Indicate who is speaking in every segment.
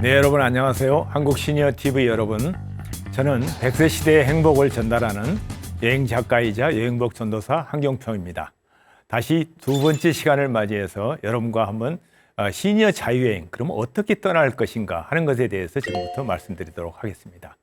Speaker 1: 네, 여러분 안녕하세요. 한국 시니어 TV 여러분. 저는 100세 시대의 행복을 전달하는 여행 작가이자 여행복 전도사 한경평입니다. 다시 두 번째 시간을 맞이해서 여러분과 한번 시니어 자유여행, 그럼 어떻게 떠날 것인가 하는 것에 대해서 지금부터 말씀드리도록 하겠습니다.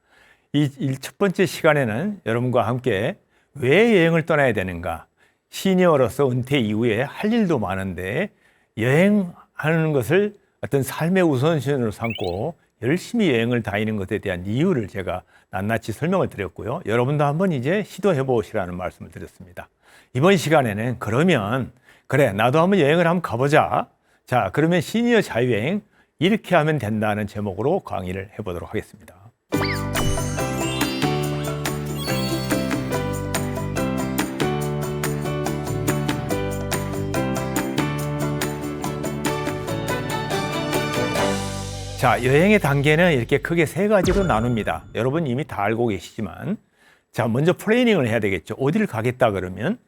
Speaker 1: 이 첫 번째 시간에는 여러분과 함께 왜 여행을 떠나야 되는가, 시니어로서 은퇴 이후에 할 일도 많은데 여행하는 것을 어떤 삶의 우선순위로 삼고 열심히 여행을 다니는 것에 대한 이유를 제가 낱낱이 설명을 드렸고요. 여러분도 한번 이제 시도해 보시라는 말씀을 드렸습니다. 이번 시간에는 그러면 그래, 나도 한번 여행을 한번 가보자. 자, 그러면 시니어 자유여행 이렇게 하면 된다는 제목으로 강의를 해보도록 하겠습니다. 자, 여행의 단계는 이렇게 크게 세 가지로 나눕니다. 여러분 이미 다 알고 계시지만, 자, 먼저 플래닝을 해야 되겠죠. 어디를 가겠다 그러면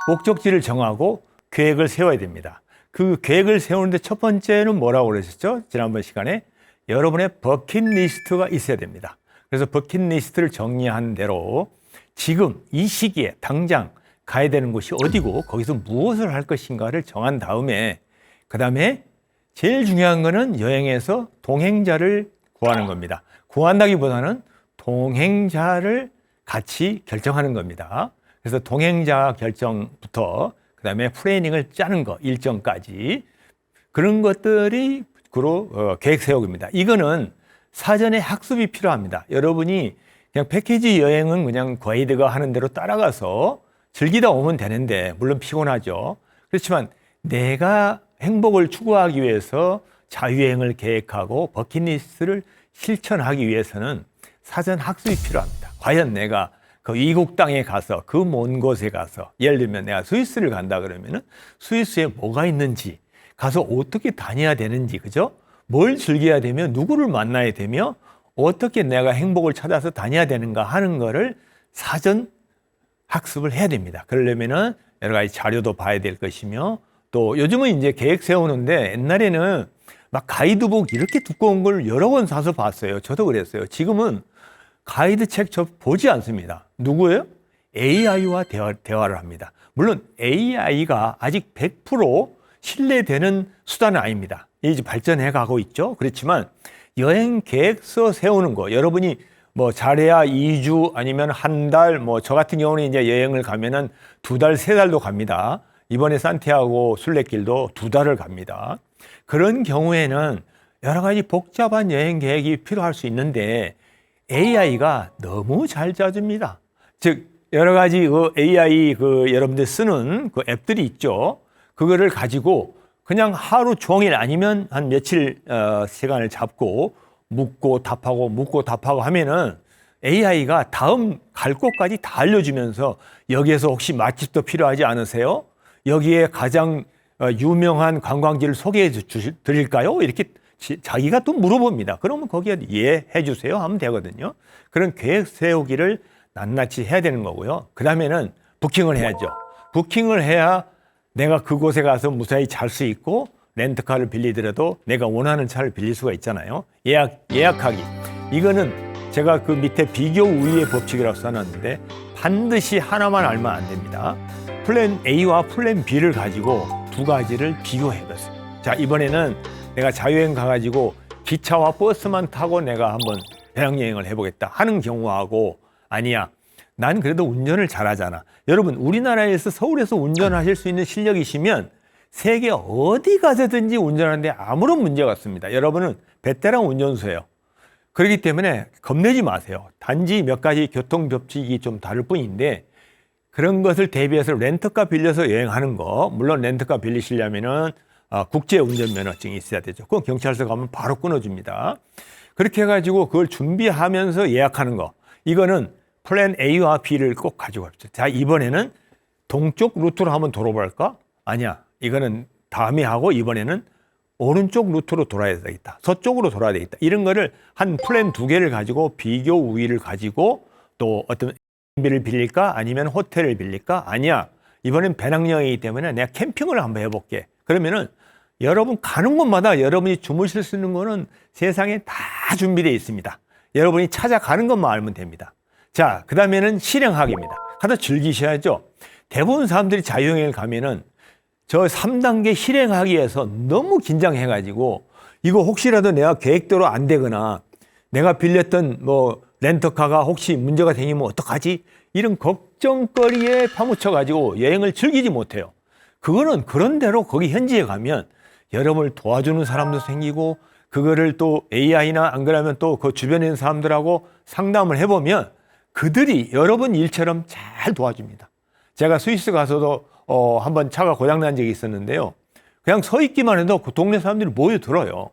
Speaker 1: 목적지를 정하고 계획을 세워야 됩니다. 그 계획을 세우는데 첫 번째는 뭐라고 그러셨죠? 지난번 시간에 여러분의 버킷리스트가 있어야 됩니다. 그래서 버킷리스트를 정리한 대로 지금 이 시기에 당장 가야 되는 곳이 어디고 거기서 무엇을 할 것인가를 정한 다음에 그 다음에 제일 중요한 거는 여행에서 동행자를 구하는 겁니다. 구한다기보다는 동행자를 같이 결정하는 겁니다. 그래서 동행자 결정부터 그 다음에 플래닝을 짜는 거, 일정까지 그런 것들이 계획 세우기입니다. 이거는 사전에 학습이 필요합니다. 여러분이 그냥 패키지 여행은 그냥 가이드가 하는 대로 따라가서 즐기다 오면 되는데 물론 피곤하죠. 그렇지만 내가 행복을 추구하기 위해서 자유여행을 계획하고 버킷리스트를 실천하기 위해서는 사전 학습이 필요합니다. 과연 내가 그 이국 땅에 가서 그 먼 곳에 가서 예를 들면 내가 스위스를 간다 그러면은 스위스에 뭐가 있는지 가서 어떻게 다녀야 되는지, 그죠? 뭘 즐겨야 되며 누구를 만나야 되며 어떻게 내가 행복을 찾아서 다녀야 되는가 하는 거를 사전 학습을 해야 됩니다. 그러려면은 여러 가지 자료도 봐야 될 것이며 또 요즘은 이제 계획 세우는데 옛날에는 막 가이드북 이렇게 두꺼운 걸 여러 권 사서 봤어요. 저도 그랬어요. 지금은 가이드 책 저 보지 않습니다. 누구예요? AI와 대화를 합니다. 물론 AI가 아직 100% 신뢰되는 수단은 아닙니다. 이제 발전해 가고 있죠. 그렇지만 여행 계획서 세우는 거, 여러분이 뭐 잘해야 2주 아니면 한 달, 뭐 저 같은 경우는 이제 여행을 가면은 2달, 3달도 갑니다. 이번에 산티아고 순례길도 2달을 갑니다. 그런 경우에는 여러 가지 복잡한 여행 계획이 필요할 수 있는데 AI가 너무 잘 짜줍니다. 즉 여러 가지 AI 여러분들 쓰는 그 앱들이 있죠. 그거를 가지고 그냥 하루 종일 아니면 한 며칠 시간을 잡고 묻고 답하고 하면은 AI가 다음 갈 곳까지 다 알려주면서 여기에서 혹시 맛집도 필요하지 않으세요? 여기에 가장 유명한 관광지를 소개해 드릴까요? 이렇게 자기가 또 물어봅니다. 그러면 거기에 예 해주세요 하면 되거든요. 그런 계획 세우기를 낱낱이 해야 되는 거고요. 그 다음에는 부킹을 해야죠. 부킹을 해야 내가 그곳에 가서 무사히 잘 수 있고 렌트카를 빌리더라도 내가 원하는 차를 빌릴 수가 있잖아요. 예약하기. 이거는 제가 그 밑에 비교 우위의 법칙이라고 써놨는데 반드시 하나만 알면 안 됩니다. 플랜 A와 플랜 B를 가지고 두 가지를 비교해 봤어요. 자, 이번에는 내가 자유여행 가가지고 기차와 버스만 타고 내가 한번 배낭여행을 해보겠다 하는 경우하고, 아니야, 난 그래도 운전을 잘하잖아. 여러분, 우리나라에서 서울에서 운전하실 수 있는 실력이시면 세계 어디 가서든지 운전하는데 아무런 문제가 없습니다. 여러분은 베테랑 운전수예요. 그렇기 때문에 겁내지 마세요. 단지 몇 가지 교통 법칙이 좀 다를 뿐인데 그런 것을 대비해서 렌터카 빌려서 여행하는 거, 물론 렌터카 빌리시려면은 국제 운전면허증이 있어야 되죠. 그건 경찰서 가면 바로 끊어줍니다. 그렇게 해가지고 그걸 준비하면서 예약하는 거, 이거는 플랜 A와 B를 꼭 가지고 갑시다. 자, 이번에는 동쪽 루트로 한번 돌아볼까? 아니야, 이거는 다음에 하고 이번에는 오른쪽 루트로 돌아야 되겠다. 서쪽으로 돌아야 되겠다. 이런 거를 한 플랜 2개를 가지고 비교 우위를 가지고 또 어떤 비를 빌릴까? 아니면 호텔을 빌릴까? 아니야, 이번엔 배낭여행이기 때문에 내가 캠핑을 한번 해볼게. 그러면은 여러분 가는 곳마다 여러분이 주무실 수 있는 거는 세상에 다 준비되어 있습니다. 여러분이 찾아가는 것만 알면 됩니다. 자, 그 다음에는 실행하기입니다. 가서 즐기셔야죠. 대부분 사람들이 자유여행을 가면은 저 3단계 실행하기에서 너무 긴장해가지고 이거 혹시라도 내가 계획대로 안 되거나 내가 빌렸던 뭐 렌터카가 혹시 문제가 생기면 어떡하지? 이런 걱정거리에 파묻혀가지고 여행을 즐기지 못해요. 그거는 그런 대로 거기 현지에 가면 여러분을 도와주는 사람도 생기고 그거를 또 AI나 안 그러면 또 그 주변에 있는 사람들하고 상담을 해보면 그들이 여러분 일처럼 잘 도와줍니다. 제가 스위스 가서도 한번 차가 고장난 적이 있었는데요. 그냥 서 있기만 해도 그 동네 사람들이 모여들어요.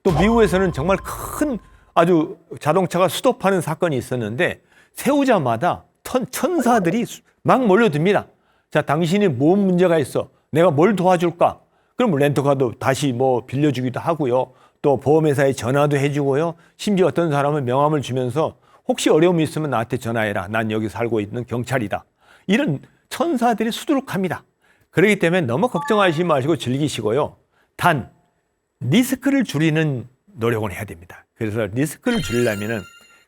Speaker 1: 또 미국에서는 정말 큰 아주 자동차가 스톱하는 사건이 있었는데 세우자마자 천사들이 막 몰려듭니다. 자, 당신이 뭔 문제가 있어? 내가 뭘 도와줄까? 그럼 렌터카도 다시 뭐 빌려주기도 하고요. 또 보험회사에 전화도 해주고요. 심지어 어떤 사람은 명함을 주면서 혹시 어려움이 있으면 나한테 전화해라. 난 여기 살고 있는 경찰이다. 이런 천사들이 수두룩합니다. 그렇기 때문에 너무 걱정하시지 마시고 즐기시고요. 단 리스크를 줄이는 노력은 해야 됩니다. 그래서 리스크를 줄이려면은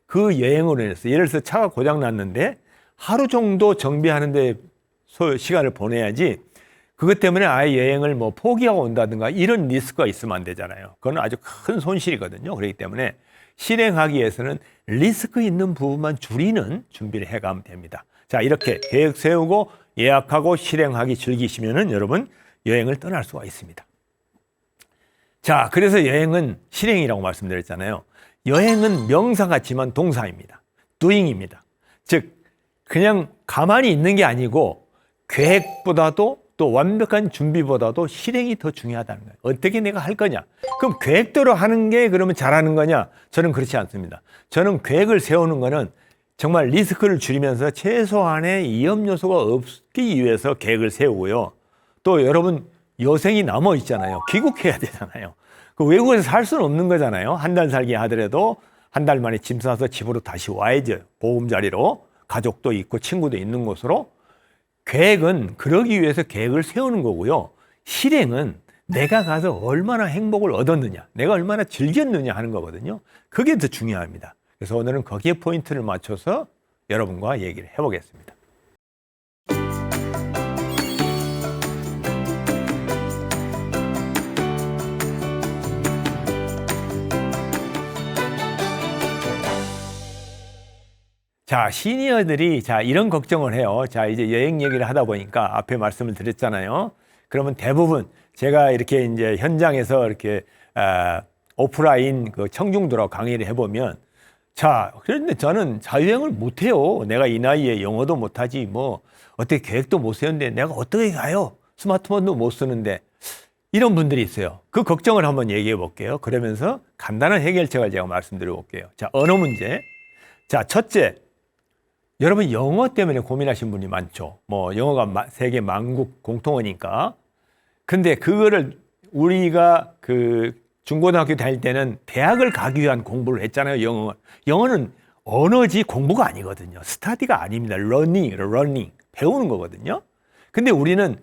Speaker 1: 그 여행으로 인해서 예를 들어서 차가 고장 났는데 하루 정도 정비하는데 시간을 보내야지 그것 때문에 아예 여행을 뭐 포기하고 온다든가 이런 리스크가 있으면 안 되잖아요. 그건 아주 큰 손실이거든요. 그렇기 때문에 실행하기 위해서는 리스크 있는 부분만 줄이는 준비를 해가면 됩니다. 자, 이렇게 계획 세우고 예약하고 실행하기 즐기시면은 여러분 여행을 떠날 수가 있습니다. 자, 그래서 여행은 실행이라고 말씀드렸잖아요. 여행은 명사 같지만 동사입니다. doing입니다. 즉 그냥 가만히 있는 게 아니고 계획보다도 또 완벽한 준비보다도 실행이 더 중요하다는 거예요. 어떻게 내가 할 거냐? 그럼 계획대로 하는 게 그러면 잘하는 거냐? 저는 그렇지 않습니다. 저는 계획을 세우는 거는 정말 리스크를 줄이면서 최소한의 위험 요소가 없기 위해서 계획을 세우고요. 또 여러분 여생이 남아 있잖아요. 귀국해야 되잖아요. 그 외국에서 살 수는 없는 거잖아요. 한 달 살기 하더라도 한 달 만에 짐 싸서 집으로 다시 와야죠. 보금자리로 가족도 있고 친구도 있는 곳으로. 계획은 그러기 위해서 계획을 세우는 거고요. 실행은 내가 가서 얼마나 행복을 얻었느냐, 내가 얼마나 즐겼느냐 하는 거거든요. 그게 더 중요합니다. 그래서 오늘은 거기에 포인트를 맞춰서 여러분과 얘기를 해보겠습니다. 자, 시니어들이 이런 걱정을 해요. 자, 이제 여행 얘기를 하다 보니까 앞에 말씀을 드렸잖아요. 그러면 대부분 제가 이렇게 이제 현장에서 이렇게 오프라인 그 청중들하고 강의를 해보면 자, 그런데 저는 자유여행을 못해요. 내가 이 나이에 영어도 못하지 뭐 어떻게 계획도 못 세우는데 내가 어떻게 가요? 스마트폰도 못 쓰는데 이런 분들이 있어요. 그 걱정을 한번 얘기해 볼게요. 그러면서 간단한 해결책을 제가 말씀드려 볼게요. 자, 언어 문제. 자, 첫째. 여러분 영어 때문에 고민하신 분이 많죠. 뭐 영어가 세계 만국 공통어니까. 근데 그거를 우리가 그 중고등학교 다닐 때는 대학을 가기 위한 공부를 했잖아요. 영어는 언어지 공부가 아니거든요. 스터디가 아닙니다. 러닝 배우는 거거든요. 근데 우리는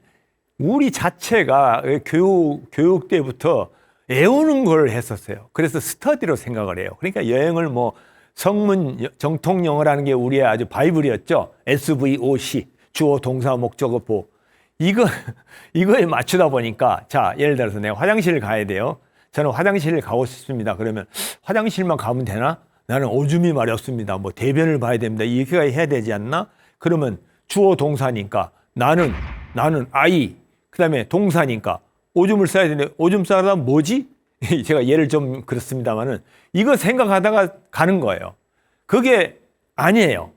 Speaker 1: 우리 자체가 교육 때부터 외우는 걸 했었어요. 그래서 스터디로 생각을 해요. 그러니까 여행을 뭐 성문 정통 영어라는 게 우리의 아주 바이블이었죠. SVOC 주어 동사 목적어 보 이거에 맞추다 보니까 자, 예를 들어서 내가 화장실을 가야 돼요. 저는 화장실을 가고 싶습니다. 그러면 화장실만 가면 되나? 나는 오줌이 말이 없습니다. 뭐 대변을 봐야 됩니다. 이렇게 해야 되지 않나? 그러면 주어 동사니까 나는 I 그다음에 동사니까 오줌을 싸야 되는데 오줌 싸다 뭐지? 제가 예를 좀 그렇습니다만은 이거 생각하다가 가는 거예요. 그게 아니에요.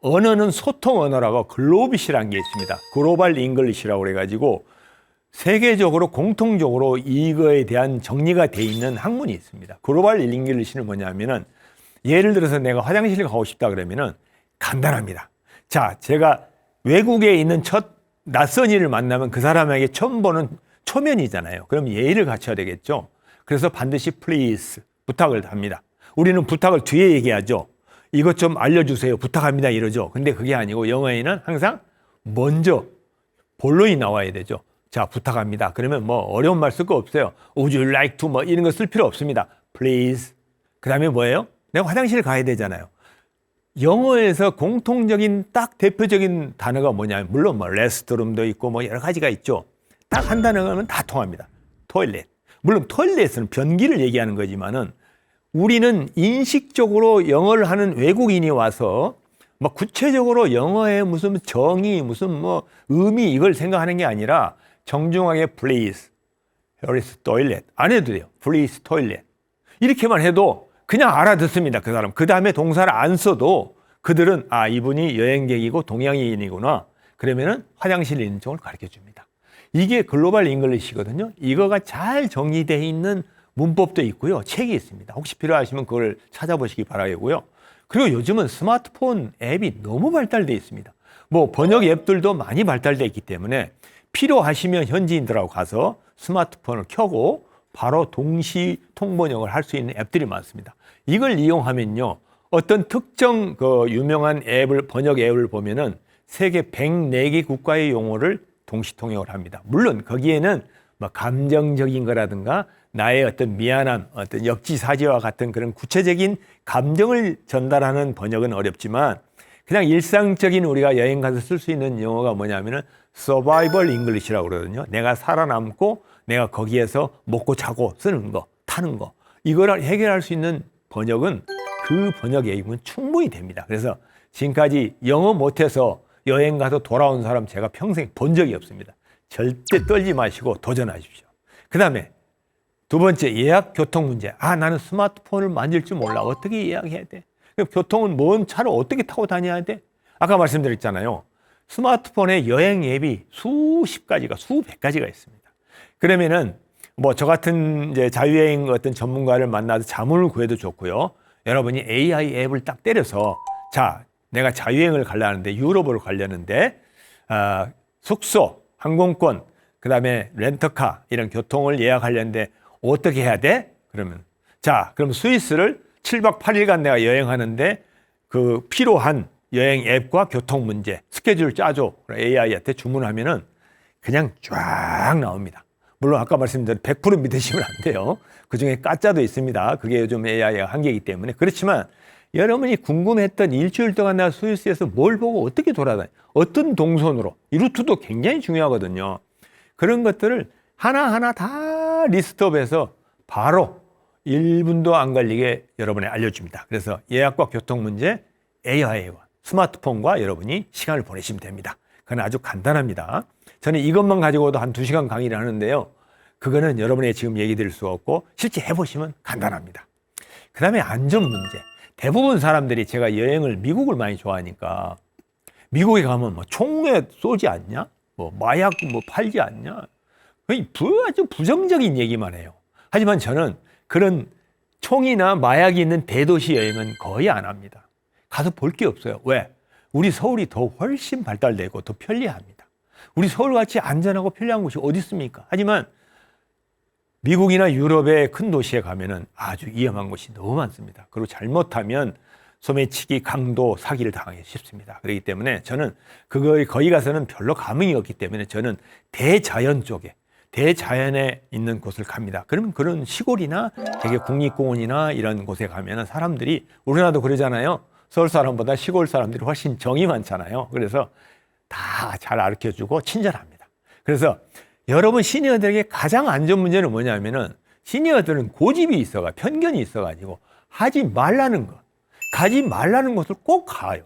Speaker 1: 언어는 소통 언어라고 글로빗이라는 게 있습니다. 글로벌 잉글리시라고 그래가지고 세계적으로 공통적으로 이거에 대한 정리가 돼 있는 학문이 있습니다. 글로벌 잉글리시는 뭐냐면은 예를 들어서 내가 화장실을 가고 싶다 그러면은 간단합니다. 자, 제가 외국에 있는 첫 낯선 이를 만나면 그 사람에게 처음 보는 초면이잖아요. 그럼 예의를 갖춰야 되겠죠. 그래서 반드시 please 부탁을 합니다. 우리는 부탁을 뒤에 얘기하죠. 이것 좀 알려주세요. 부탁합니다. 이러죠. 근데 그게 아니고 영어에는 항상 먼저 본론이 나와야 되죠. 자, 부탁합니다. 그러면 뭐 어려운 말 쓸 거 없어요. Would you like to 뭐 이런 거 쓸 필요 없습니다. Please. 그 다음에 뭐예요? 내가 화장실 가야 되잖아요. 영어에서 공통적인 딱 대표적인 단어가 뭐냐면 물론 뭐 레스트룸도 있고 뭐 여러 가지가 있죠. 딱 한 단어는 다 통합니다. 토일렛. 물론 토일렛은 변기를 얘기하는 거지만은 우리는 인식적으로 영어를 하는 외국인이 와서 뭐 구체적으로 영어의 무슨 정의, 무슨 뭐 의미 이걸 생각하는 게 아니라 정중하게 please, here is toilet 안 해도 돼요. please toilet 이렇게만 해도 그냥 알아듣습니다. 그 사람. 그 다음에 동사를 안 써도 그들은 아 이분이 여행객이고 동양인이구나. 그러면은 화장실에 있는 쪽을 가르쳐 줍니다. 이게 글로벌 잉글리시거든요. 이거가 잘 정리되어 있는 문법도 있고요. 책이 있습니다. 혹시 필요하시면 그걸 찾아보시기 바라고요. 그리고 요즘은 스마트폰 앱이 너무 발달되어 있습니다. 뭐 번역 앱들도 많이 발달되어 있기 때문에 필요하시면 현지인들하고 가서 스마트폰을 켜고 바로 동시 통번역을 할 수 있는 앱들이 많습니다. 이걸 이용하면요. 어떤 특정 그 유명한 앱을 번역 앱을 보면은 세계 104개 국가의 용어를 동시 통역을 합니다. 물론 거기에는 뭐 감정적인 거라든가 나의 어떤 미안함, 어떤 역지사지와 같은 그런 구체적인 감정을 전달하는 번역은 어렵지만 그냥 일상적인 우리가 여행 가서 쓸 수 있는 영어가 뭐냐면은 survival English라고 그러거든요. 내가 살아남고 내가 거기에서 먹고 자고 쓰는 거, 타는 거 이거를 해결할 수 있는 번역은 그 번역 앱이면 충분히 됩니다. 그래서 지금까지 영어 못해서 여행 가서 돌아온 사람 제가 평생 본 적이 없습니다. 절대 떨지 마시고 도전하십시오. 그 다음에 두 번째 예약 교통 문제. 아 나는 스마트폰을 만질 줄 몰라. 어떻게 예약해야 돼? 그럼 교통은 뭔 차를 어떻게 타고 다녀야 돼? 아까 말씀드렸잖아요. 스마트폰에 여행 앱이 수십 가지가 수백 가지가 있습니다. 그러면은 뭐 저 같은 이제 자유여행 어떤 전문가를 만나서 자문을 구해도 좋고요. 여러분이 AI 앱을 딱 때려서 자 내가 자유여행을 가려는데 유럽으로 가려는데 숙소, 항공권, 그 다음에 렌터카 이런 교통을 예약하려는데 어떻게 해야 돼? 그러면 자 그럼 스위스를 7박 8일간 내가 여행하는데 그 필요한 여행 앱과 교통 문제 스케줄 짜줘. AI한테 주문하면은 그냥 쫙 나옵니다. 물론 아까 말씀드린 100% 믿으시면 안 돼요. 그중에 가짜도 있습니다. 그게 요즘 AI가 한계이기 때문에. 그렇지만 여러분이 궁금했던 일주일 동안 내가 스위스에서 뭘 보고 어떻게 돌아다니 어떤 동선으로 이 루트도 굉장히 중요하거든요. 그런 것들을 하나하나 다 리스트업해서 바로 1분도 안 걸리게 여러분에 알려줍니다. 그래서 예약과 교통 문제 AI와 스마트폰과 여러분이 시간을 보내시면 됩니다. 그건 아주 간단합니다. 저는 이것만 가지고도 한 2시간 강의를 하는데요. 그거는 여러분의 지금 얘기 드릴 수가 없고 실제 해보시면 간단합니다. 그 다음에 안전 문제. 대부분 사람들이 제가 여행을 미국을 많이 좋아하니까 미국에 가면 뭐 총에 쏘지 않냐? 뭐 마약 뭐 팔지 않냐? 아주 부정적인 얘기만 해요. 하지만 저는 그런 총이나 마약이 있는 대도시 여행은 거의 안 합니다. 가서 볼 게 없어요. 왜? 우리 서울이 더 훨씬 발달되고 더 편리합니다. 우리 서울같이 안전하고 편리한 곳이 어디 있습니까? 하지만 미국이나 유럽의 큰 도시에 가면은 아주 위험한 곳이 너무 많습니다. 그리고 잘못하면 소매치기, 강도, 사기를 당하기 쉽습니다. 그렇기 때문에 저는 거기 가서는 별로 감흥이 없기 때문에 저는 대자연 쪽에 대자연에 있는 곳을 갑니다. 그러면 그런 시골이나 되게 국립공원이나 이런 곳에 가면은 사람들이 우리나라도 그러잖아요. 서울 사람보다 시골 사람들이 훨씬 정이 많잖아요. 그래서 다 잘 가르쳐주고 친절합니다. 그래서 여러분 시니어들에게 가장 안전 문제는 뭐냐면은 시니어들은 고집이 있어가 편견이 있어가지고 하지 말라는 것, 가지 말라는 곳을 꼭 가요.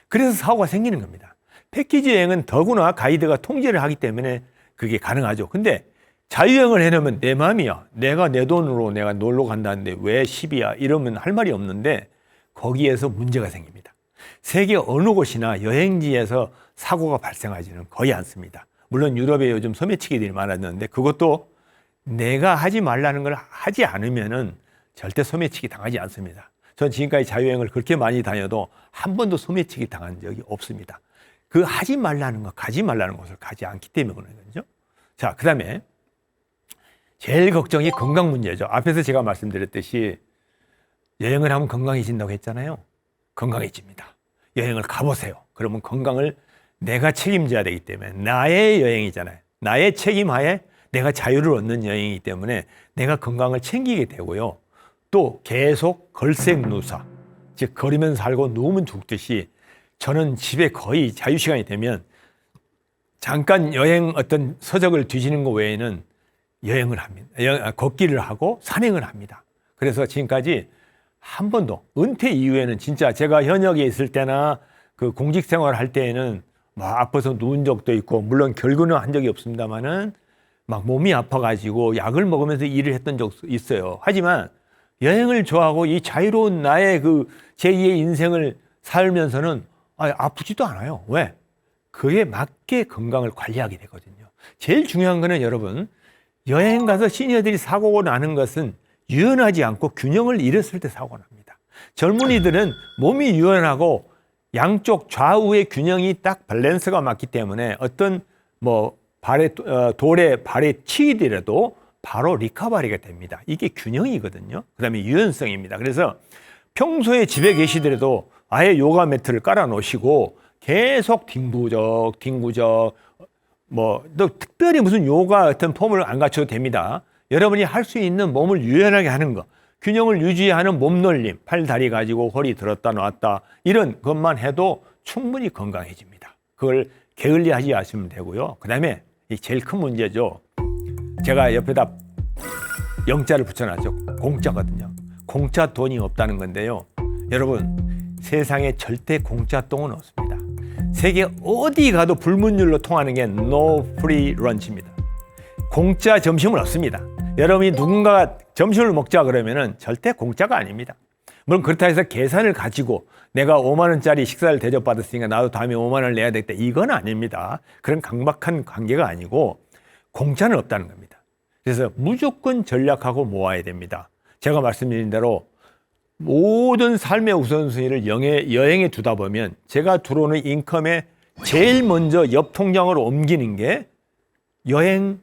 Speaker 1: 그래서 사고가 생기는 겁니다. 패키지 여행은 더구나 가이드가 통제를 하기 때문에 그게 가능하죠. 근데 자유여행을 해놓으면 내 마음이야. 내가 내 돈으로 내가 놀러 간다는데 왜 10이야? 이러면 할 말이 없는데 거기에서 문제가 생깁니다. 세계 어느 곳이나 여행지에서 사고가 발생하지는 거의 않습니다. 물론 유럽에 요즘 소매치기들이 많았는데 그것도 내가 하지 말라는 걸 하지 않으면은 절대 소매치기 당하지 않습니다. 전 지금까지 자유여행을 그렇게 많이 다녀도 한 번도 소매치기 당한 적이 없습니다. 그 하지 말라는 거, 가지 말라는 곳을 가지 않기 때문에 그런 거죠. 자, 그 다음에 제일 걱정이 건강 문제죠. 앞에서 제가 말씀드렸듯이 여행을 하면 건강해진다고 했잖아요. 건강해집니다. 여행을 가보세요. 그러면 건강을 내가 책임져야 되기 때문에 나의 여행이잖아요. 나의 책임하에 내가 자유를 얻는 여행이기 때문에 내가 건강을 챙기게 되고요. 또 계속 걸쌘누사, 즉 걸으면 살고 누우면 죽듯이 저는 집에 거의 자유시간이 되면 잠깐 여행 어떤 서적을 뒤지는 것 외에는 여행을 합니다. 걷기를 하고 산행을 합니다. 그래서 지금까지 한 번도 은퇴 이후에는 진짜 제가 현역에 있을 때나 그 공직 생활을 할 때에는 막 아파서 누운 적도 있고 물론 결근은 한 적이 없습니다만은 막 몸이 아파가지고 약을 먹으면서 일을 했던 적도 있어요. 하지만 여행을 좋아하고 이 자유로운 나의 그 제2의 인생을 살면서는 아프지도 않아요. 왜? 그에 맞게 건강을 관리하게 되거든요. 제일 중요한 거는 여러분, 여행 가서 시니어들이 사고가 나는 것은 유연하지 않고 균형을 잃었을 때 사고가 납니다. 젊은이들은 몸이 유연하고 양쪽 좌우의 균형이 딱 밸런스가 맞기 때문에 어떤 뭐 돌에 발에 치이더라도 바로 리커버리가 됩니다. 이게 균형이거든요. 그다음에 유연성입니다. 그래서 평소에 집에 계시더라도 아예 요가 매트를 깔아 놓으시고 계속 뒹구적 또 특별히 무슨 요가 같은 폼을 안 갖춰도 됩니다. 여러분이 할 수 있는 몸을 유연하게 하는 거, 균형을 유지하는 몸놀림, 팔 다리 가지고 허리 들었다 놨다 이런 것만 해도 충분히 건강해집니다. 그걸 게을리하지 않으시면 되고요. 그다음에 제일 큰 문제죠. 제가 옆에다 영자를 붙여놨죠. 공짜거든요. 공짜 돈이 없다는 건데요. 여러분, 세상에 절대 공짜 똥은 없습니다. 세계 어디 가도 불문율로 통하는 게 no free lunch입니다. 공짜 점심은 없습니다. 여러분이 누군가가 점심을 먹자 그러면은 절대 공짜가 아닙니다. 물론 그렇다 해서 계산을 가지고 내가 5만 원짜리 식사를 대접받았으니까 나도 다음에 5만 원을 내야 되겠다. 이건 아닙니다. 그런 강박한 관계가 아니고 공짜는 없다는 겁니다. 그래서 무조건 전략하고 모아야 됩니다. 제가 말씀드린 대로 모든 삶의 우선순위를 여행에 두다 보면 제가 들어오는 인컴에 제일 먼저 옆 통장으로 옮기는 게 여행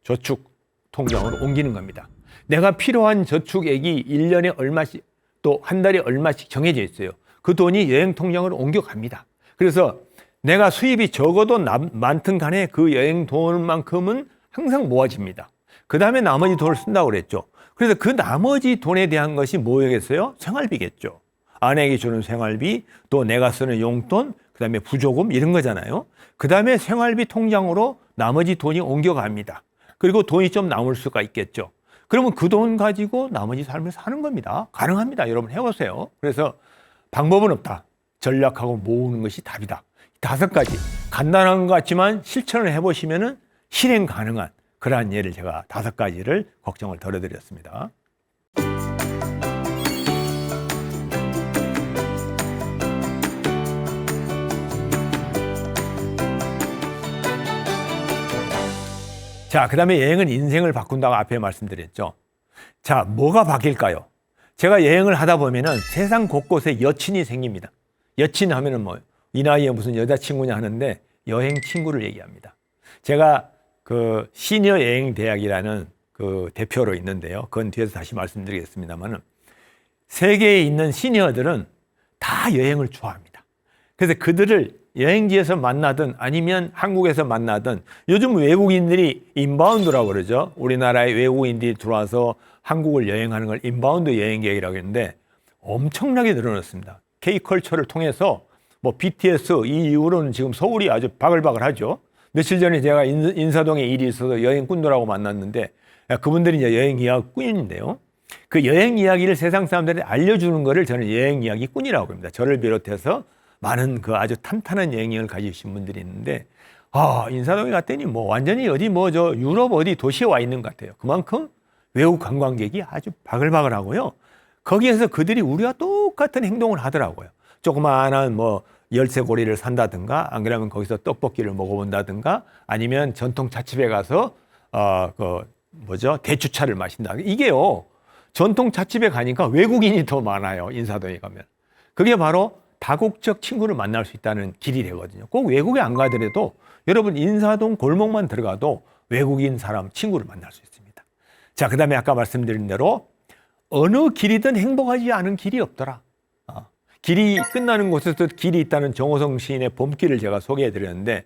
Speaker 1: 저축 통장으로 옮기는 겁니다. 내가 필요한 저축액이 1년에 얼마씩 또 한 달에 얼마씩 정해져 있어요. 그 돈이 여행 통장으로 옮겨갑니다. 그래서 내가 수입이 적어도 많든 간에 그 여행 돈만큼은 항상 모아집니다. 그 다음에 나머지 돈을 쓴다고 그랬죠. 그래서 그 나머지 돈에 대한 것이 뭐겠어요? 생활비겠죠. 아내에게 주는 생활비, 또 내가 쓰는 용돈, 그 다음에 부조금 이런 거잖아요. 그 다음에 생활비 통장으로 나머지 돈이 옮겨갑니다. 그리고 돈이 좀 남을 수가 있겠죠. 그러면 그 돈 가지고 나머지 삶을 사는 겁니다. 가능합니다. 여러분 해보세요. 그래서 방법은 없다. 전략하고 모으는 것이 답이다. 5가지 간단한 것 같지만 실천을 해보시면 실행 가능한 그러한 예를 제가 5가지를 걱정을 덜어드렸습니다. 자, 그 다음에 여행은 인생을 바꾼다고 앞에 말씀드렸죠. 자, 뭐가 바뀔까요? 제가 여행을 하다 보면은 세상 곳곳에 여친이 생깁니다. 여친 하면은 뭐, 이 나이에 무슨 여자친구냐 하는데 여행 친구를 얘기합니다. 제가 그 시니어 여행 대학이라는 그 대표로 있는데요. 그건 뒤에서 다시 말씀드리겠습니다만은 세계에 있는 시니어들은 다 여행을 좋아합니다. 그래서 그들을 여행지에서 만나든 아니면 한국에서 만나든 요즘 외국인들이 인바운드라고 그러죠. 우리나라에 외국인들이 들어와서 한국을 여행하는 걸 인바운드 여행객이라고 했는데 엄청나게 늘어났습니다. K컬처를 통해서 뭐 BTS 이 이후로는 지금 서울이 아주 바글바글하죠. 며칠 전에 제가 인사동에 일이 있어서 여행꾼들하고 만났는데 그분들이 이제 여행 이야기꾼인데요. 그 여행 이야기를 세상 사람들이 알려주는 거를 저는 여행 이야기꾼이라고 합니다. 저를 비롯해서 많은 그 아주 탄탄한 여행을 가지신 분들이 있는데 인사동에 갔더니 뭐 완전히 어디 뭐 저 유럽 어디 도시에 와 있는 것 같아요. 그만큼 외국 관광객이 아주 바글바글하고요. 거기에서 그들이 우리와 똑같은 행동을 하더라고요. 조그마한 뭐 열쇠고리를 산다든가 안 그러면 거기서 떡볶이를 먹어본다든가 아니면 전통 찻집에 가서 대추차를 마신다. 이게요. 전통 찻집에 가니까 외국인이 더 많아요. 인사동에 가면. 그게 바로 다국적 친구를 만날 수 있다는 길이 되거든요. 꼭 외국에 안 가더라도 여러분 인사동 골목만 들어가도 외국인 사람 친구를 만날 수 있습니다. 자, 그 다음에 아까 말씀드린 대로 어느 길이든 행복하지 않은 길이 없더라. 길이 끝나는 곳에서 길이 있다는 정호성 시인의 봄길을 제가 소개해 드렸는데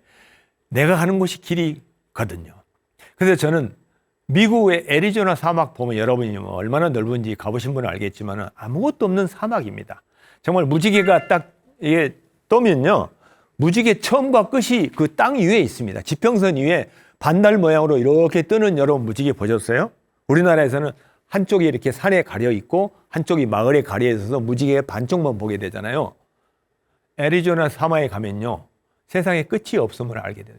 Speaker 1: 내가 가는 곳이 길이 거든요. 그래서 저는 미국의 애리조나 사막 보면 여러분이 얼마나 넓은지 가보신 분은 알겠지만 아무것도 없는 사막입니다. 정말 무지개가 딱 이게 떠면요. 무지개 처음과 끝이 그 땅 위에 있습니다. 지평선 위에 반달 모양으로 이렇게 뜨는 여러분 무지개 보셨어요? 우리나라에서는 한쪽이 이렇게 산에 가려 있고 한쪽이 마을에 가려 있어서 무지개의 반쪽만 보게 되잖아요. 애리조나 사막에 가면요. 세상에 끝이 없음을 알게 돼요.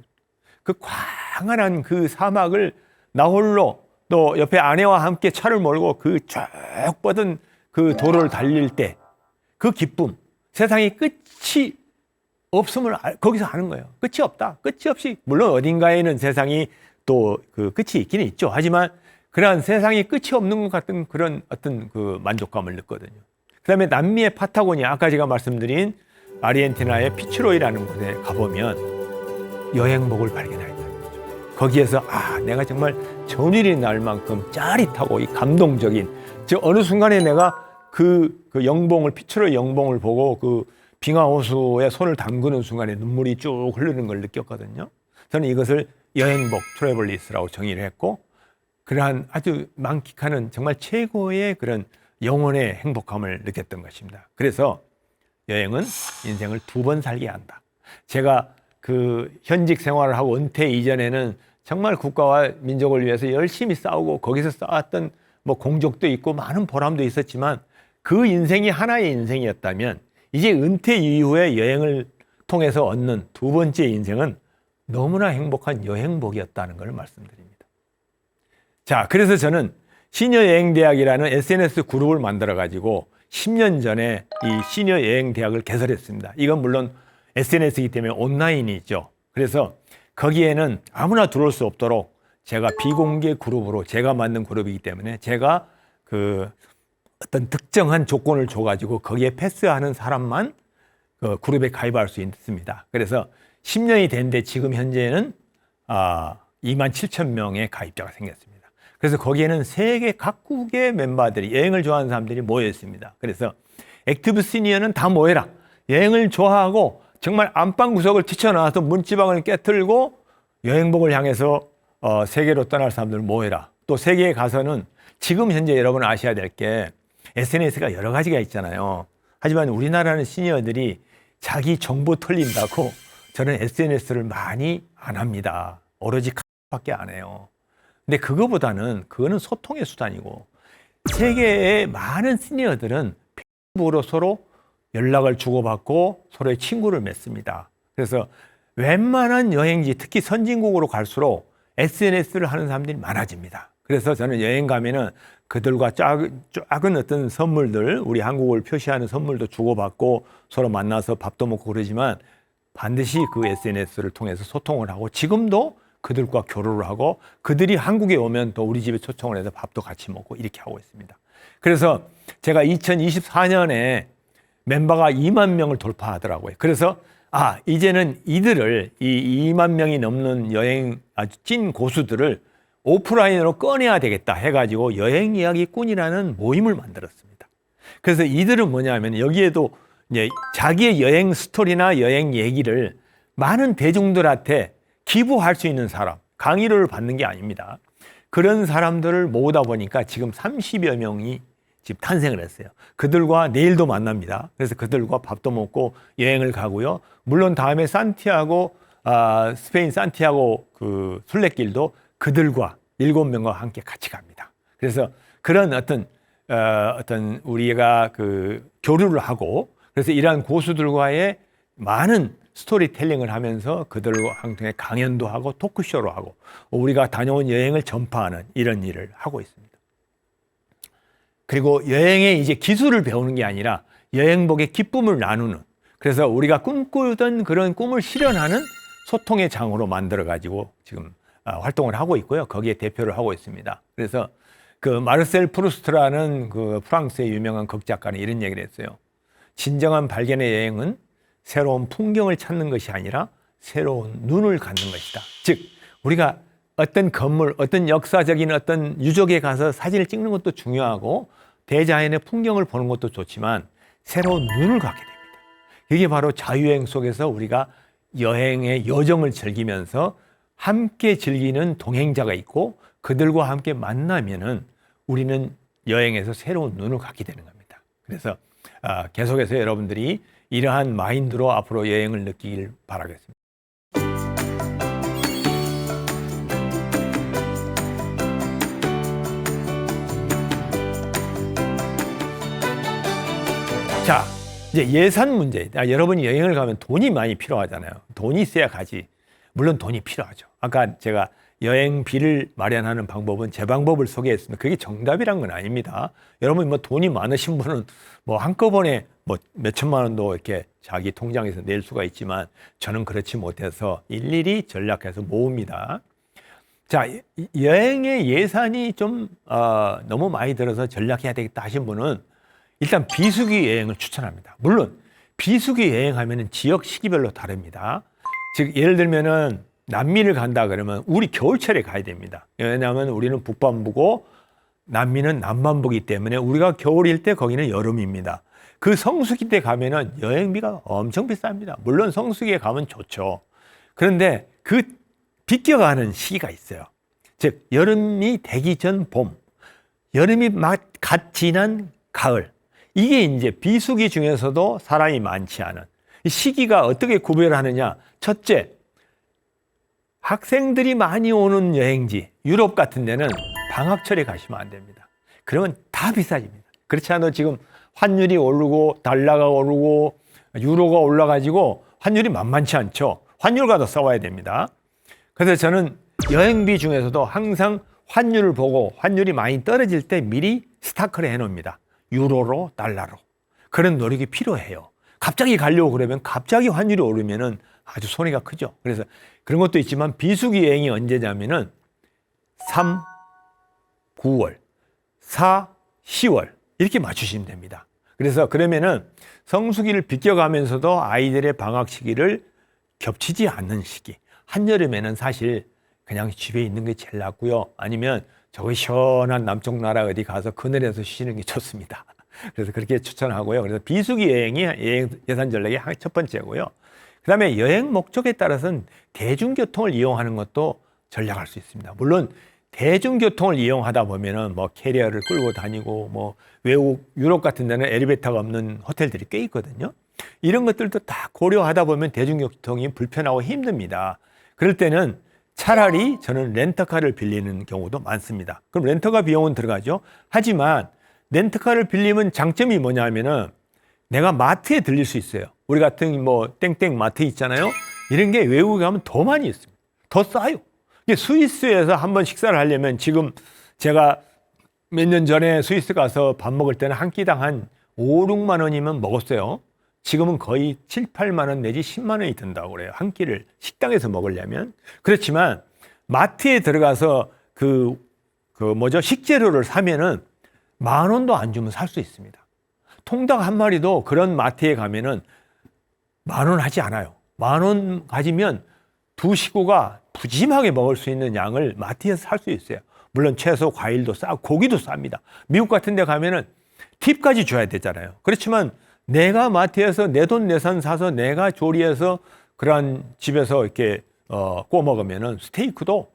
Speaker 1: 그 광활한 그 사막을 나 홀로 또 옆에 아내와 함께 차를 몰고 그 쭉 뻗은 그 도로를 달릴 때 그 기쁨, 세상에 끝이 없음을 거기서 아는 거예요. 끝이 없다. 끝이 없이 물론 어딘가에는 세상이 또 그 끝이 있기는 있죠. 하지만 그러한 세상에 끝이 없는 것 같은 그런 어떤 그 만족감을 느거든요. 그다음에 남미의 파타고니아 아까 제가 말씀드린 아르헨티나의 피츠로이라는 곳에 가보면 여행복을 발견하게 됩니다. 거기에서 내가 정말 전일이 날 만큼 짜릿하고 이 감동적인 어느 순간에 내가 그 영봉을 피츠로이 영봉을 보고 그 빙하 호수에 손을 담그는 순간에 눈물이 쭉 흐르는 걸 느꼈거든요. 저는 이것을 여행복 트래블리스라고 정의를 했고 그러한 아주 만끽하는 정말 최고의 그런 영혼의 행복감을 느꼈던 것입니다. 그래서 여행은 인생을 2번 살게 한다. 제가 그 현직 생활을 하고 은퇴 이전에는 정말 국가와 민족을 위해서 열심히 싸우고 거기서 쌓았던 뭐 공적도 있고 많은 보람도 있었지만 그 인생이 하나의 인생이었다면 이제 은퇴 이후에 여행을 통해서 얻는 2번째 인생은 너무나 행복한 여행복이었다는 걸 말씀드립니다. 자, 그래서 저는 시니어 여행대학이라는 SNS 그룹을 만들어 가지고 10년 전에 이 시니어 여행대학을 개설했습니다. 이건 물론 SNS이기 때문에 온라인이죠. 그래서 거기에는 아무나 들어올 수 없도록 제가 비공개 그룹으로 제가 만든 그룹이기 때문에 제가 그 어떤 특정한 조건을 줘가지고 거기에 패스하는 사람만 그 그룹에 가입할 수 있습니다. 그래서 10년이 됐는데 지금 현재는 27,000명의 가입자가 생겼습니다. 그래서 거기에는 세계 각국의 멤버들이 여행을 좋아하는 사람들이 모여 있습니다. 그래서 액티브 시니어는 다 모여라. 여행을 좋아하고 정말 안방 구석을 뛰쳐나와서 문지방을 깨틀고 여행복을 향해서 세계로 떠날 사람들 모여라. 또 세계에 가서는 지금 현재 여러분 아셔야 될 게 SNS가 여러 가지가 있잖아요. 하지만 우리나라는 시니어들이 자기 정보 털린다고 저는 SNS를 많이 안 합니다. 오로지 카톡밖에 안 해요. 근데 그거는 소통의 수단이고 세계의 많은 시니어들은 페이스북으로 서로 연락을 주고받고 서로의 친구를 맺습니다. 그래서 웬만한 여행지, 특히 선진국으로 갈수록 SNS를 하는 사람들이 많아집니다. 그래서 저는 여행 가면은 그들과 작은 어떤 선물들, 우리 한국을 표시하는 선물도 주고받고 서로 만나서 밥도 먹고 그러지만 반드시 그 SNS를 통해서 소통을 하고 지금도 그들과 교류를 하고 그들이 한국에 오면 또 우리 집에 초청을 해서 밥도 같이 먹고 이렇게 하고 있습니다. 그래서 제가 2024년에 멤버가 2만 명을 돌파하더라고요. 그래서 이제는 이들을 이 2만 명이 넘는 여행 아주 찐 고수들을 오프라인으로 꺼내야 되겠다 해가지고 여행 이야기꾼이라는 모임을 만들었습니다. 그래서 이들은 뭐냐면 여기에도 이제 자기의 여행 스토리나 여행 얘기를 많은 대중들한테 기부할 수 있는 사람, 강의를 받는 게 아닙니다. 그런 사람들을 모으다 보니까 지금 30여 명이 지금 탄생을 했어요. 그들과 내일도 만납니다. 그래서 그들과 밥도 먹고 여행을 가고요. 물론 다음에 산티아고, 스페인 산티아고 그 순례길도 그들과 7명과 함께 같이 갑니다. 그래서 그런 어떤 우리가 그 교류를 하고 그래서 이러한 고수들과의 많은 스토리텔링을 하면서 그들과 함께 강연도 하고 토크쇼로 하고 우리가 다녀온 여행을 전파하는 이런 일을 하고 있습니다. 그리고 여행의 이제 기술을 배우는 게 아니라 여행복의 기쁨을 나누는 그래서 우리가 꿈꾸던 그런 꿈을 실현하는 소통의 장으로 만들어 가지고 지금 활동을 하고 있고요. 거기에 대표를 하고 있습니다. 그래서 그 마르셀 프루스트라는 그 프랑스의 유명한 극작가는 이런 얘기를 했어요. 진정한 발견의 여행은 새로운 풍경을 찾는 것이 아니라 새로운 눈을 갖는 것이다. 즉 우리가 어떤 건물, 어떤 역사적인 어떤 유적에 가서 사진을 찍는 것도 중요하고 대자연의 풍경을 보는 것도 좋지만 새로운 눈을 갖게 됩니다. 이게 바로 자유여행 속에서 우리가 여행의 여정을 즐기면서 함께 즐기는 동행자가 있고 그들과 함께 만나면은 우리는 여행에서 새로운 눈을 갖게 되는 겁니다. 그래서 계속해서 여러분들이 이러한 마인드로 앞으로 여행을 느끼길 바라겠습니다. 자, 이제 예산 문제. 여러분이 여행을 가면 돈이 많이 필요하잖아요. 돈이 있어야 가지. 물론 돈이 필요하죠. 아까 제가 여행비를 마련하는 방법은 제 방법을 소개했습니다. 그게 정답이란 건 아닙니다. 여러분 뭐 돈이 많으신 분은 뭐 한꺼번에 뭐 몇천만 원도 이렇게 자기 통장에서 낼 수가 있지만 저는 그렇지 못해서 일일이 전략해서 모읍니다. 자, 여행의 예산이 좀 너무 많이 들어서 전략해야 되겠다 하신 분은 일단 비수기 여행을 추천합니다. 물론 비수기 여행하면은 지역 시기별로 다릅니다. 즉 예를 들면은 남미를 간다 그러면 우리 겨울철에 가야 됩니다. 왜냐하면 우리는 북반부고 남미는 남반부이기 때문에 우리가 겨울일 때 거기는 여름입니다. 그 성수기 때 가면은 여행비가 엄청 비쌉니다. 물론 성수기에 가면 좋죠. 그런데 그 비껴가는 시기가 있어요. 즉 여름이 되기 전 봄, 여름이 막 갓 지난 가을. 이게 이제 비수기 중에서도 사람이 많지 않은 이 시기가 어떻게 구별하느냐. 첫째, 학생들이 많이 오는 여행지, 유럽 같은 데는 방학철에 가시면 안 됩니다. 그러면 다 비싸집니다. 그렇지 않아도 지금 환율이 오르고 달러가 오르고 유로가 올라가지고 환율이 만만치 않죠. 환율과도 싸워야 됩니다. 그래서 저는 여행비 중에서도 항상 환율을 보고 환율이 많이 떨어질 때 미리 스타크를 해놓습니다. 유로로 달러로. 그런 노력이 필요해요. 갑자기 가려고 그러면 갑자기 환율이 오르면은 아주 손해가 크죠. 그래서 그런 것도 있지만 비수기 여행이 언제냐면은 3, 9월, 4, 10월 이렇게 맞추시면 됩니다. 그래서 그러면은 성수기를 비껴가면서도 아이들의 방학 시기를 겹치지 않는 시기. 한여름에는 사실 그냥 집에 있는 게 제일 낫고요. 아니면 저기 시원한 남쪽 나라 어디 가서 그늘에서 쉬는 게 좋습니다. 그래서 그렇게 추천하고요. 그래서 비수기 여행이 여행 예산 전략의 첫 번째고요. 그 다음에 여행 목적에 따라서는 대중교통을 이용하는 것도 전략할 수 있습니다. 물론 대중교통을 이용하다 보면은 뭐 캐리어를 끌고 다니고 뭐 외국 유럽 같은 데는 엘리베이터가 없는 호텔들이 꽤 있거든요. 이런 것들도 다 고려하다 보면 대중교통이 불편하고 힘듭니다. 그럴 때는 차라리 저는 렌터카를 빌리는 경우도 많습니다. 그럼 렌터카 비용은 들어가죠. 하지만 렌터카를 빌리면 장점이 뭐냐면은 내가 마트에 들릴 수 있어요. 우리 같은 뭐 땡땡 마트 있잖아요. 이런 게 외국에 가면 더 많이 있습니다. 더 싸요. 스위스에서 한번 식사를 하려면 지금 제가 몇 년 전에 스위스 가서 밥 먹을 때는 한 끼당 한 5, 6만 원이면 먹었어요. 지금은 거의 7, 8만 원 내지 10만 원이 든다고 그래요. 한 끼를 식당에서 먹으려면. 그렇지만 마트에 들어가서 식재료를 사면은 만 원도 안 주면 살 수 있습니다. 통닭 한 마리도 그런 마트에 가면은 만 원 하지 않아요. 만 원 가지면 두 식구가 푸짐하게 먹을 수 있는 양을 마트에서 살 수 있어요. 물론 채소, 과일도 싸고 고기도 쌉니다. 미국 같은 데 가면은 팁까지 줘야 되잖아요. 그렇지만 내가 마트에서 내 돈 내산 사서 내가 조리해서 그런 집에서 이렇게 구워 먹으면은 스테이크도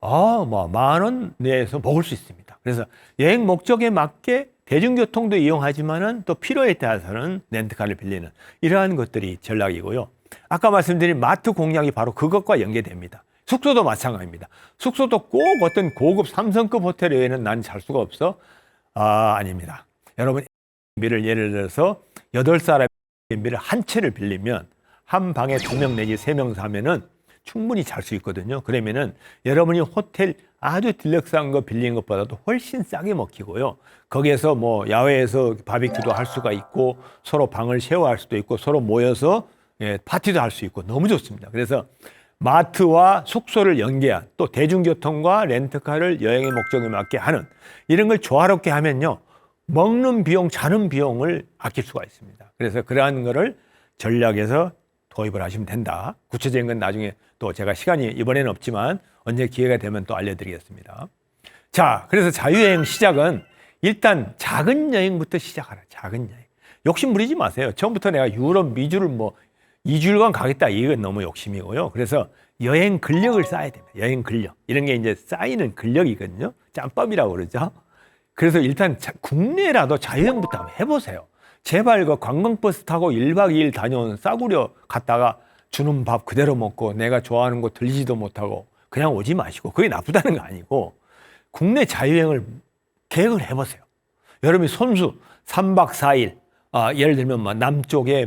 Speaker 1: 만 원 내에서 먹을 수 있습니다. 그래서 여행 목적에 맞게 대중교통도 이용하지만은 또 필요에 따라서는 렌트카를 빌리는 이러한 것들이 전략이고요. 아까 말씀드린 마트 공략이 바로 그것과 연계됩니다. 숙소도 마찬가지입니다. 숙소도 꼭 어떤 고급 3성급 호텔 외에는 난 잘 수가 없어? 아닙니다. 여러분, Airbnb를 예를 들어서 8사람의 Airbnb를 한 채를 빌리면 한 방에 2명 내지 3명 사면은 충분히 잘 수 있거든요. 그러면은 여러분이 호텔 아주 딜럭스한 거 빌린 것보다도 훨씬 싸게 먹히고요. 거기에서 뭐 야외에서 바비큐도 할 수가 있고 서로 방을 쉐어할 수도 있고 서로 모여서 파티도 할 수 있고 너무 좋습니다. 그래서 마트와 숙소를 연계한 또 대중교통과 렌트카를 여행의 목적에 맞게 하는 이런 걸 조화롭게 하면요. 먹는 비용, 자는 비용을 아낄 수가 있습니다. 그래서 그러한 거를 전략에서 도입을 하시면 된다. 구체적인 건 나중에 또 제가 시간이 이번에는 없지만 언제 기회가 되면 또 알려드리겠습니다. 자, 그래서 자유여행 시작은 일단 작은 여행부터 시작하라. 작은 여행. 욕심 부리지 마세요. 처음부터 내가 유럽, 미주를 뭐 2주일간 가겠다. 이건 너무 욕심이고요. 그래서 여행 근력을 쌓아야 됩니다. 여행 근력. 이런 게 이제 쌓이는 근력이거든요. 짬밥이라고 그러죠. 그래서 일단 국내라도 자유여행부터 한번 해보세요. 제발 그 관광버스 타고 1박 2일 다녀온 싸구려 갔다가 주는 밥 그대로 먹고 내가 좋아하는 곳 들리지도 못하고 그냥 오지 마시고, 그게 나쁘다는 거 아니고 국내 자유여행을 계획을 해보세요. 여러분이 손수 3박 4일, 예를 들면 뭐 남쪽에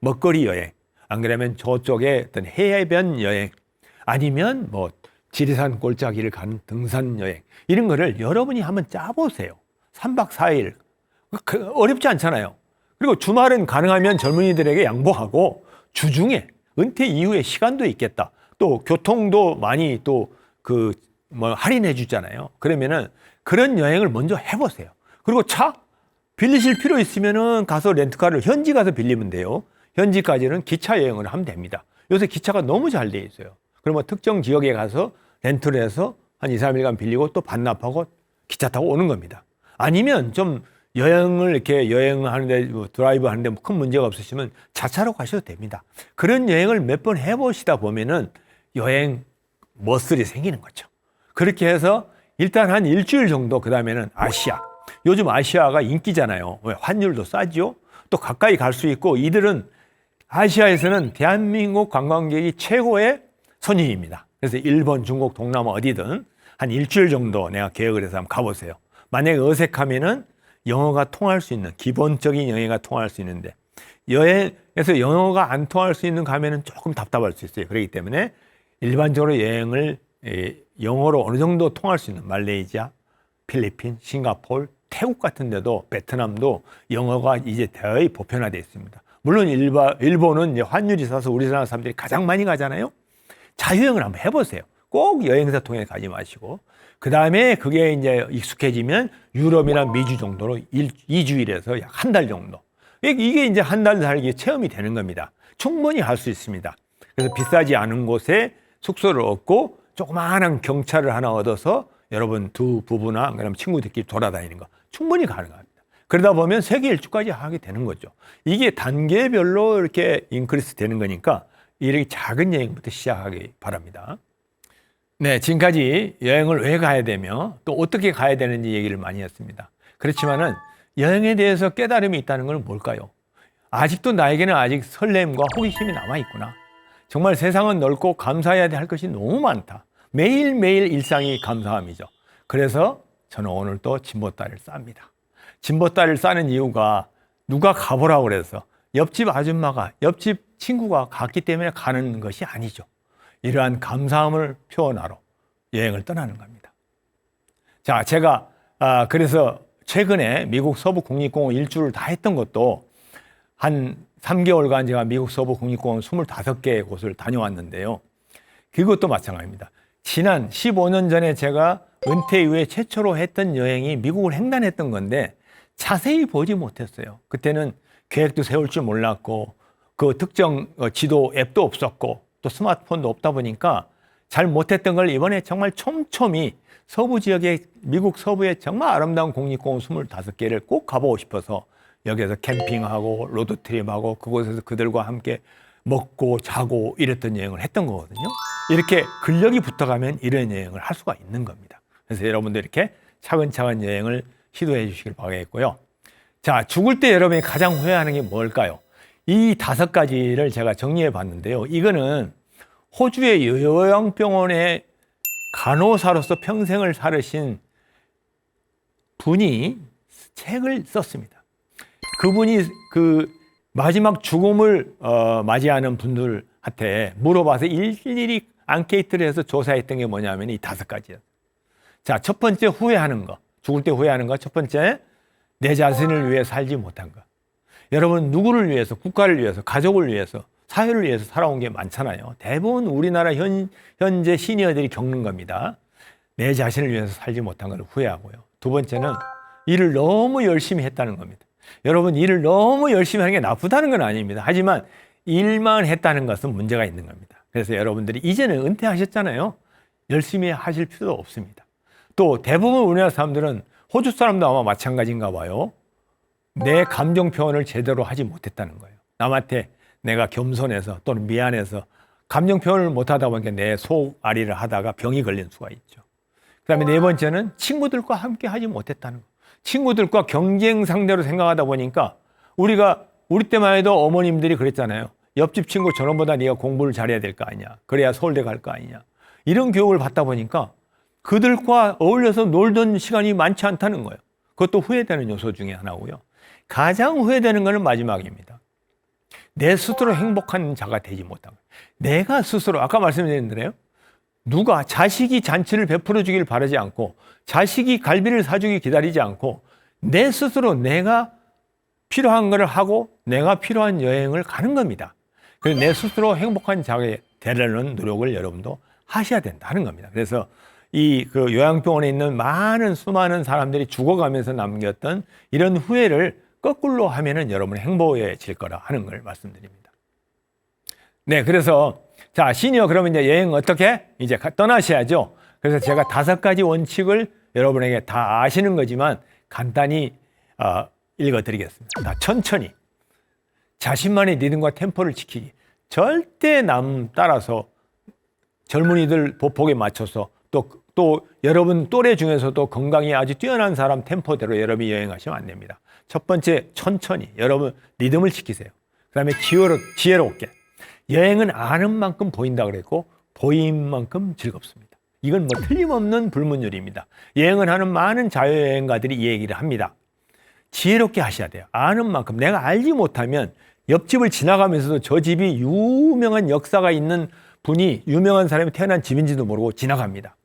Speaker 1: 먹거리 여행, 안 그러면 저쪽에 어떤 해변 여행, 아니면 뭐 지리산 골짜기를 가는 등산 여행, 이런 거를 여러분이 한번 짜보세요. 3박 4일. 어렵지 않잖아요. 그리고 주말은 가능하면 젊은이들에게 양보하고 주중에 은퇴 이후에 시간도 있겠다. 또 교통도 많이 할인해 주잖아요. 그러면은 그런 여행을 먼저 해보세요. 그리고 차 빌리실 필요 있으면은 가서 렌트카를 현지 가서 빌리면 돼요. 현지까지는 기차 여행을 하면 됩니다. 요새 기차가 너무 잘 돼 있어요. 그러면 특정 지역에 가서 렌트를 해서 한 2, 3일간 빌리고 또 반납하고 기차 타고 오는 겁니다. 아니면 좀 여행하는데, 드라이브 하는데 큰 문제가 없으시면 자차로 가셔도 됩니다. 그런 여행을 몇 번 해보시다 보면은 여행 머슬이 생기는 거죠. 그렇게 해서 일단 한 일주일 정도, 그 다음에는 아시아. 요즘 아시아가 인기잖아요. 왜? 환율도 싸죠? 또 가까이 갈 수 있고, 이들은 아시아에서는 대한민국 관광객이 최고의 선임입니다. 그래서 일본, 중국, 동남아 어디든 한 일주일 정도 내가 계획을 해서 한번 가보세요. 만약에 어색하면은 영어가 통할 수 있는, 기본적인 영어가 통할 수 있는데, 여행에서 영어가 안 통할 수 있는 가면은 조금 답답할 수 있어요. 그렇기 때문에 일반적으로 여행을 영어로 어느 정도 통할 수 있는 말레이시아, 필리핀, 싱가포르, 태국 같은 데도, 베트남도 영어가 이제 거의 보편화되어 있습니다. 물론 일본은 이제 환율이 싸서 우리나라 사람들이 가장 많이 가잖아요. 자유여행을 한번 해보세요. 꼭 여행사 통해 가지 마시고, 그 다음에 그게 이제 익숙해지면 유럽이나 미주 정도로 2주일에서 약 한 달 정도. 이게 이제 한 달 살기 체험이 되는 겁니다. 충분히 할 수 있습니다. 그래서 비싸지 않은 곳에 숙소를 얻고 조그마한 경차를 하나 얻어서 여러분 두 부부나 그럼 친구들끼리 돌아다니는 거 충분히 가능합니다. 그러다 보면 세계 일주까지 하게 되는 거죠. 이게 단계별로 이렇게 인크리스 되는 거니까 이렇게 작은 여행부터 시작하기 바랍니다. 네, 지금까지 여행을 왜 가야 되며 또 어떻게 가야 되는지 얘기를 많이 했습니다. 그렇지만은 여행에 대해서 깨달음이 있다는 건 뭘까요? 아직도 나에게는 아직 설렘과 호기심이 남아있구나. 정말 세상은 넓고 감사해야 할 것이 너무 많다. 매일매일 일상이 감사함이죠. 그래서 저는 오늘 또 진보다리를 쌉니다. 진보다리를 싸는 이유가 누가 가보라고 그래서 옆집 아줌마가, 옆집 친구가 갔기 때문에 가는 것이 아니죠. 이러한 감사함을 표현하러 여행을 떠나는 겁니다. 자, 제가 그래서 최근에 미국 서부 국립공원 일주를 다 했던 것도 한 3개월간 제가 미국 서부 국립공원 25개의 곳을 다녀왔는데요. 그것도 마찬가지입니다. 지난 15년 전에 제가 은퇴 이후에 최초로 했던 여행이 미국을 횡단했던 건데 자세히 보지 못했어요. 그때는 계획도 세울 줄 몰랐고 그 특정 지도 앱도 없었고 또 스마트폰도 없다 보니까 잘 못했던 걸 이번에 정말 촘촘히 서부 지역의 미국 서부의 정말 아름다운 국립공원 25개를 꼭 가보고 싶어서 여기에서 캠핑하고 로드트립하고 그곳에서 그들과 함께 먹고 자고 이랬던 여행을 했던 거거든요. 이렇게 근력이 붙어가면 이런 여행을 할 수가 있는 겁니다. 그래서 여러분들 이렇게 차근차근 여행을 시도해 주시길 바라겠고요. 자, 죽을 때 여러분이 가장 후회하는 게 뭘까요? 이 5가지를 제가 정리해 봤는데요. 이거는 호주의 요양병원의 간호사로서 평생을 살으신 분이 책을 썼습니다. 그분이 그 마지막 죽음을 맞이하는 분들한테 물어봐서 일일이 앙케이트를 해서 조사했던 게 뭐냐면 이 5가지예요. 자, 첫 번째 후회하는 거. 죽을 때 후회하는 거. 첫 번째, 내 자신을 위해 살지 못한 거. 여러분 누구를 위해서, 국가를 위해서, 가족을 위해서, 사회를 위해서 살아온 게 많잖아요. 대부분 우리나라 현재 시니어들이 겪는 겁니다. 내 자신을 위해서 살지 못한 걸 후회하고요. 두 번째는 일을 너무 열심히 했다는 겁니다. 여러분 일을 너무 열심히 하는 게 나쁘다는 건 아닙니다. 하지만 일만 했다는 것은 문제가 있는 겁니다. 그래서 여러분들이 이제는 은퇴하셨잖아요. 열심히 하실 필요도 없습니다. 또 대부분 우리나라 사람들은 호주 사람도 아마 마찬가지인가 봐요. 내 감정 표현을 제대로 하지 못했다는 거예요. 남한테 내가 겸손해서 또는 미안해서 감정 표현을 못하다 보니까 내 속앓이를 하다가 병이 걸린 수가 있죠. 그다음에 네 번째는 친구들과 함께 하지 못했다는 거. 친구들과 경쟁 상대로 생각하다 보니까 우리 때만 해도 어머님들이 그랬잖아요. 옆집 친구 저놈보다 네가 공부를 잘해야 될 거 아니냐. 그래야 서울대 갈 거 아니냐. 이런 교육을 받다 보니까 그들과 어울려서 놀던 시간이 많지 않다는 거예요. 그것도 후회되는 요소 중에 하나고요. 가장 후회되는 것은 마지막입니다. 내 스스로 행복한 자가 되지 못한 거예요. 내가 스스로 아까 말씀드린 대로요. 누가 자식이 잔치를 베풀어 주길 바라지 않고 자식이 갈비를 사주길 기다리지 않고 내 스스로 내가 필요한 것을 하고 내가 필요한 여행을 가는 겁니다. 그래서 내 스스로 행복한 자가 되려는 노력을 여러분도 하셔야 된다는 겁니다. 그래서 그 요양병원에 있는 수많은 사람들이 죽어가면서 남겼던 이런 후회를 거꾸로 하면은 여러분은 행복해질 거라 하는 걸 말씀드립니다. 네, 그래서 자, 시니어 그러면 이제 여행 어떻게? 이제 떠나셔야죠. 그래서 제가 5가지 원칙을 여러분에게 다 아시는 거지만 간단히 읽어드리겠습니다. 다 천천히. 자신만의 리듬과 템포를 지키기. 절대 남 따라서 젊은이들 보폭에 맞춰서 또 여러분 또래 중에서도 건강이 아주 뛰어난 사람 템포대로 여러분이 여행하시면 안 됩니다. 첫 번째, 천천히. 여러분 리듬을 지키세요. 그 다음에 지혜롭게. 여행은 아는 만큼 보인다 그랬고 보인 만큼 즐겁습니다. 이건 뭐 틀림없는 불문율입니다. 여행을 하는 많은 자유여행가들이 이 얘기를 합니다. 지혜롭게 하셔야 돼요. 아는 만큼. 내가 알지 못하면 옆집을 지나가면서도 저 집이 유명한 역사가 있는 분이 유명한 사람이 태어난 집인지도 모르고 지나갑니다.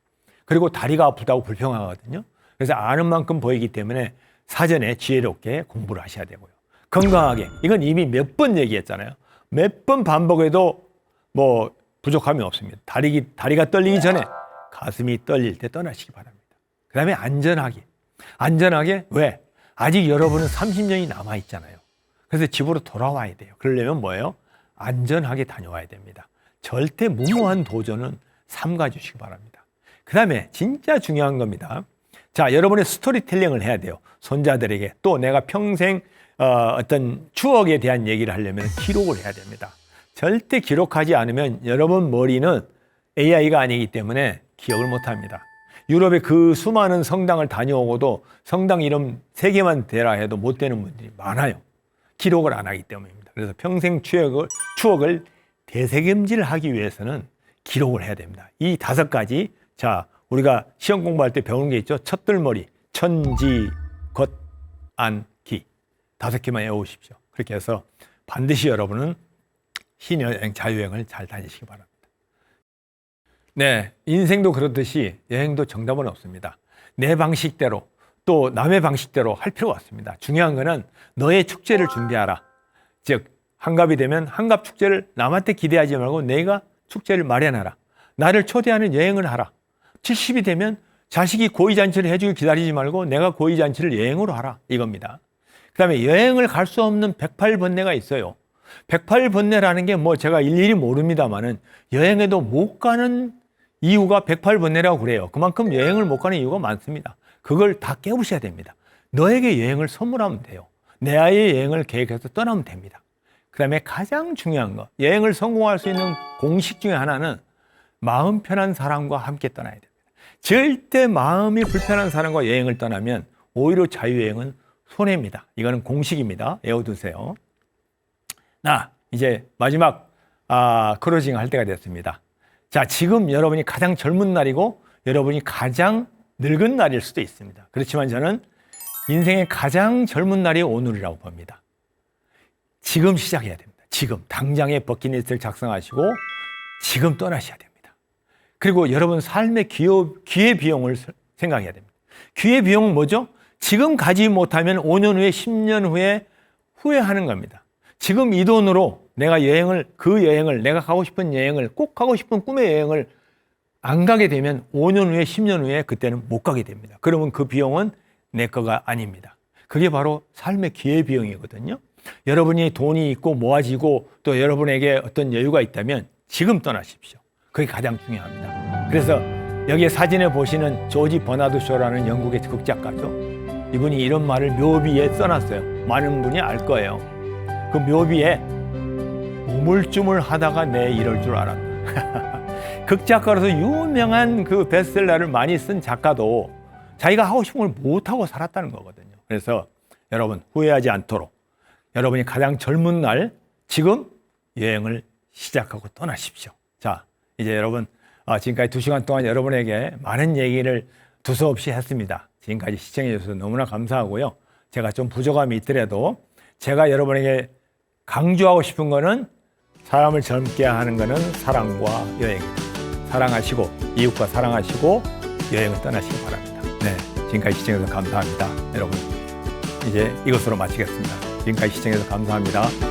Speaker 1: 그리고 다리가 아프다고 불평하거든요. 그래서 아는 만큼 보이기 때문에 사전에 지혜롭게 공부를 하셔야 되고요. 건강하게. 이건 이미 몇 번 얘기했잖아요. 몇 번 반복해도 뭐 부족함이 없습니다. 다리가 떨리기 전에 가슴이 떨릴 때 떠나시기 바랍니다. 그 다음에 안전하게. 안전하게 왜? 아직 여러분은 30년이 남아있잖아요. 그래서 집으로 돌아와야 돼요. 그러려면 뭐예요? 안전하게 다녀와야 됩니다. 절대 무모한 도전은 삼가 주시기 바랍니다. 그 다음에 진짜 중요한 겁니다. 자, 여러분의 스토리텔링을 해야 돼요. 손자들에게. 또 내가 평생 어떤 추억에 대한 얘기를 하려면 기록을 해야 됩니다. 절대 기록하지 않으면 여러분 머리는 AI가 아니기 때문에 기억을 못합니다. 유럽의 그 수많은 성당을 다녀오고도 성당 이름 3개만 대라 해도 못 되는 분들이 많아요. 기록을 안 하기 때문입니다. 그래서 평생 추억을 되새김질하기 위해서는 기록을 해야 됩니다. 이 5가지, 자, 우리가 시험 공부할 때 배우는 게 있죠. 첫들머리, 천지, 겉, 안, 기. 5개만 외우십시오. 그렇게 해서 반드시 여러분은 신여행, 자유여행을 잘 다니시기 바랍니다. 네, 인생도 그렇듯이 여행도 정답은 없습니다. 내 방식대로 또 남의 방식대로 할 필요가 없습니다. 중요한 거는 너의 축제를 준비하라. 즉 한갑이 되면 한갑 축제를 남한테 기대하지 말고 내가 축제를 마련하라. 나를 초대하는 여행을 하라. 70이 되면 자식이 고이잔치를 해주길 기다리지 말고 내가 고이잔치를 여행으로 하라. 이겁니다. 그 다음에 여행을 갈 수 없는 108번뇌가 있어요. 108번뇌라는 게 뭐 제가 일일이 모릅니다만은 여행에도 못 가는 이유가 108번뇌라고 그래요. 그만큼 여행을 못 가는 이유가 많습니다. 그걸 다 깨우셔야 됩니다. 너에게 여행을 선물하면 돼요. 내 아이의 여행을 계획해서 떠나면 됩니다. 그 다음에 가장 중요한 거, 여행을 성공할 수 있는 공식 중에 하나는 마음 편한 사람과 함께 떠나야 됩니다. 절대 마음이 불편한 사람과 여행을 떠나면 오히려 자유여행은 손해입니다. 이거는 공식입니다. 외워두세요. 이제 마지막 크루징 할 때가 됐습니다. 자, 지금 여러분이 가장 젊은 날이고 여러분이 가장 늙은 날일 수도 있습니다. 그렇지만 저는 인생의 가장 젊은 날이 오늘이라고 봅니다. 지금 시작해야 됩니다. 지금 당장의 버킷리스트를 작성하시고 지금 떠나셔야 됩니다. 그리고 여러분 삶의 기회 비용을 생각해야 됩니다. 기회 비용은 뭐죠? 지금 가지 못하면 5년 후에 10년 후에 후회하는 겁니다. 지금 이 돈으로 내가 그 여행을 내가 가고 싶은 여행을 꼭 가고 싶은 꿈의 여행을 안 가게 되면 5년 후에 10년 후에 그때는 못 가게 됩니다. 그러면 그 비용은 내 거가 아닙니다. 그게 바로 삶의 기회 비용이거든요. 여러분이 돈이 있고 모아지고 또 여러분에게 어떤 여유가 있다면 지금 떠나십시오. 그게 가장 중요합니다. 그래서 여기 사진에 보시는 조지 버나드 쇼라는 영국의 극작가죠. 이분이 이런 말을 묘비에 써놨어요. 많은 분이 알 거예요. 그 묘비에 물주물 하다가 내 이럴 줄 알았다. 극작가로서 유명한 그 베스트셀러를 많이 쓴 작가도 자기가 하고 싶은 걸 못하고 살았다는 거거든요. 그래서 여러분 후회하지 않도록 여러분이 가장 젊은 날 지금 여행을 시작하고 떠나십시오. 자, 이제 여러분 지금까지 2시간 동안 여러분에게 많은 얘기를 두서없이 했습니다. 지금까지 시청해 주셔서 너무나 감사하고요. 제가 좀 부족함이 있더라도 제가 여러분에게 강조하고 싶은 거는 사람을 젊게 하는 거는 사랑과 여행입니다. 사랑하시고 이웃과 사랑하시고 여행을 떠나시기 바랍니다. 네, 지금까지 시청해 주셔서 감사합니다. 여러분 이제 이것으로 마치겠습니다. 지금까지 시청해 주셔서 감사합니다.